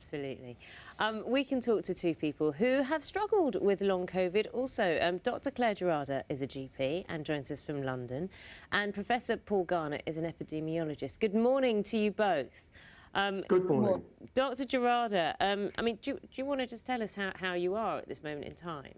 Absolutely. We can talk to two people who have struggled with long COVID also. Dr. Clare Gerada is a GP and joins us from London, and Professor Paul Garner is an epidemiologist. Good morning to you both. Good morning. Dr. Gerada, I mean, do you want to just tell us how you are at this moment in time?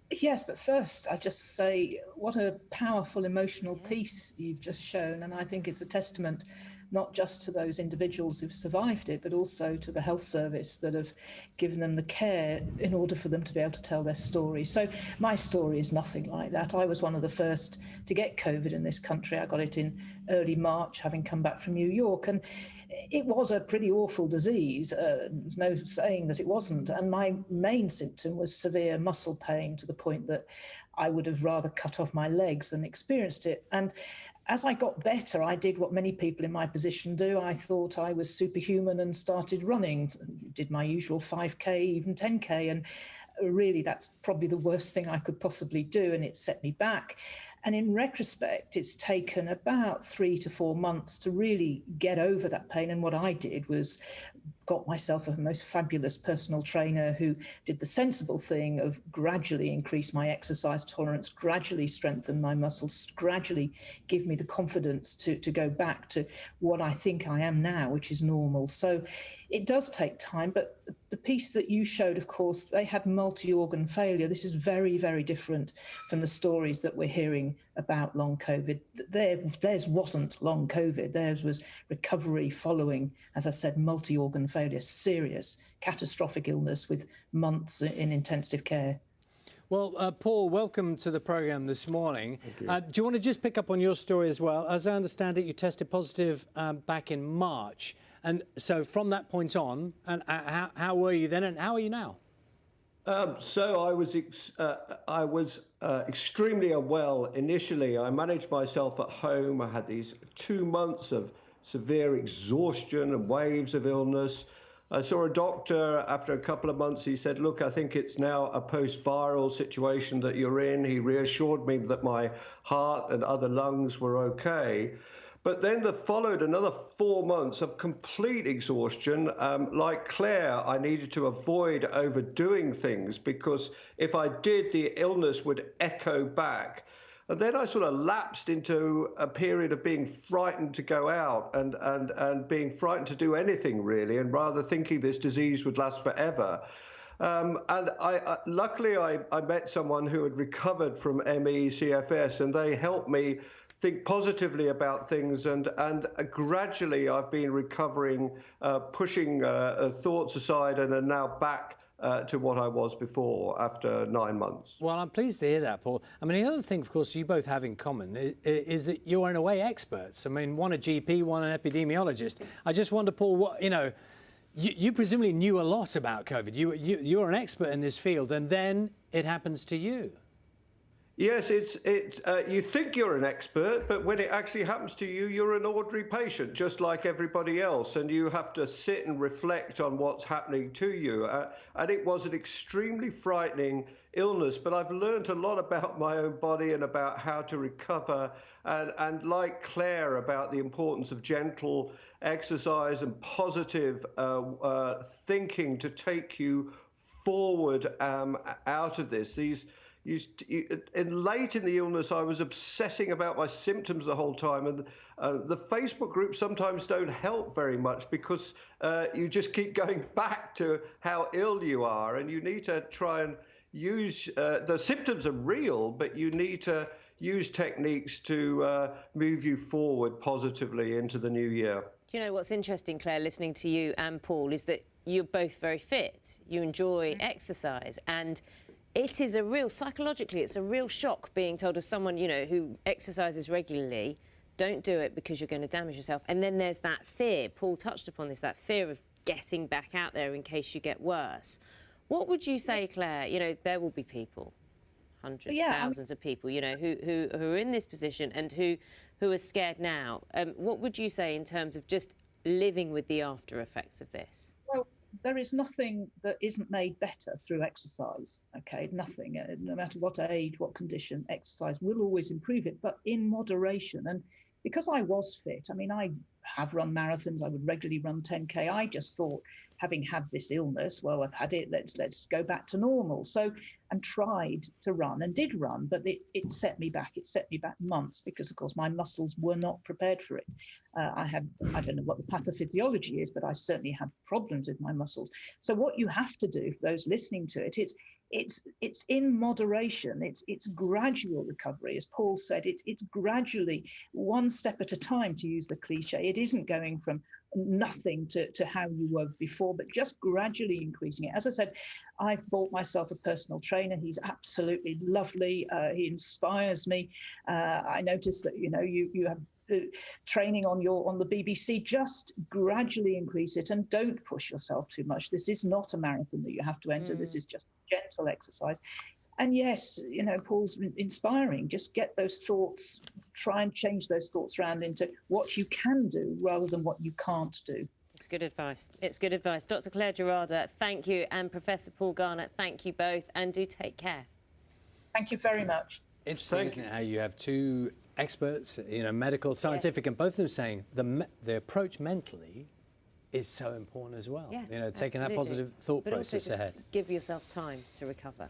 Yes, but first I just say what a powerful emotional piece you've just shown, and I think it's a testament not just to those individuals who've survived it, but also to the health service that have given them the care in order for them to be able to tell their story. So my story is nothing like that. I was one of the first to get COVID in this country. I got it in early March, having come back from New York, and it was a pretty awful disease. There's no saying that it wasn't. And my main symptom was severe muscle pain, to the point that I would have rather cut off my legs than experienced it. And as I got better, I did what many people in my position do. I thought I was superhuman and started running, did my usual 5K, even 10K. And really, that's probably the worst thing I could possibly do, and it set me back. And in retrospect, it's taken about 3 to 4 months to really get over that pain. And what I did was got myself a most fabulous personal trainer who did the sensible thing of gradually increase my exercise tolerance, gradually strengthen my muscles, gradually give me the confidence to go back to what I think I am now, which is normal. So it does take time, but the piece that you showed, of course, they had multi-organ failure. This is very, very different from the stories that we're hearing about long COVID. Theirs wasn't long COVID. Theirs was recovery following, as I said, multi-organ failure, serious, catastrophic illness with months in intensive care. Well, Paul, welcome to the programme this morning. Do you want to just pick up on your story as well? As I understand it, you tested positive back in March. And so from that point on, and how were you then and how are you now? So I was extremely unwell initially. I managed myself at home. I had these 2 months of severe exhaustion and waves of illness. I saw a doctor after a couple of months. He said, look, I think it's now a post-viral situation that you're in. He reassured me that my heart and other lungs were okay. But then there followed another 4 months of complete exhaustion. Like Claire, I needed to avoid overdoing things because if I did, the illness would echo back. And then I sort of lapsed into a period of being frightened to go out and being frightened to do anything, really, and rather thinking this disease would last forever. And luckily, I met someone who had recovered from ME/CFS, and they helped me think positively about things, and gradually I've been recovering, pushing thoughts aside, and are now back to what I was before after 9 months. Well, I'm pleased to hear that, Paul. I mean, the other thing, of course, you both have in common is that you're in a way experts. I mean, one a GP, one an epidemiologist. I just wonder, Paul, what, you know, you presumably knew a lot about COVID. You're an expert in this field, and then it happens to you. Yes, you think you're an expert, but when it actually happens to you, you're an ordinary patient, just like everybody else, and you have to sit and reflect on what's happening to you. And it was an extremely frightening illness, but I've learned a lot about my own body and about how to recover, and like Claire, about the importance of gentle exercise and positive thinking to take you forward out of this. Late in the illness, I was obsessing about my symptoms the whole time, and the Facebook groups sometimes don't help very much because you just keep going back to how ill you are, and you need to try and use the symptoms are real, but you need to use techniques to move you forward positively into the new year. Do you know what's interesting, Claire, listening to you and Paul, is that you're both very fit. You enjoy exercise, and it is a real, psychologically, it's a real shock being told as someone, you know, who exercises regularly, don't do it because you're going to damage yourself. And then there's that fear, Paul touched upon this, that fear of getting back out there in case you get worse. What would you say, Claire? You know, there will be people, hundreds, thousands of people, you know, who are in this position and who are scared now. What would you say in terms of just living with the after effects of this? Well, there is nothing that isn't made better through exercise, okay? Nothing, no matter what age, what condition, exercise will always improve it, but in moderation. And because I was fit, I mean, I have run marathons, I would regularly run 10K. I just thought, having had this illness, well, I've had it, let's go back to normal. So, and tried to run and did run, but it set me back. It set me back months because, of course, my muscles were not prepared for it. I don't know what the pathophysiology is, but I certainly had problems with my muscles. So what you have to do, for those listening to it, it's in moderation. It's gradual recovery, as Paul said. It's gradually, one step at a time, to use the cliche. It isn't going from nothing to how you were before, but just gradually increasing it. As I said, I've bought myself a personal trainer. He's absolutely lovely. He inspires me. I noticed that you have training on the BBC. Just gradually increase it and don't push yourself too much. This is not a marathon that you have to enter. This is just gentle exercise. And yes, Paul's inspiring. Just get those thoughts, try and change those thoughts around into what you can do rather than what you can't do. It's good advice. It's good advice. Dr. Clare Gerada, thank you. And Professor Paul Garner, thank you both. And do take care. Thank you very much. Interesting, isn't it, how you have two experts, medical, scientific, and both of them saying the approach mentally is so important as well. Yeah, taking that positive thought process ahead. Give yourself time to recover.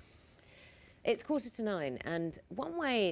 It's 9:15, and one way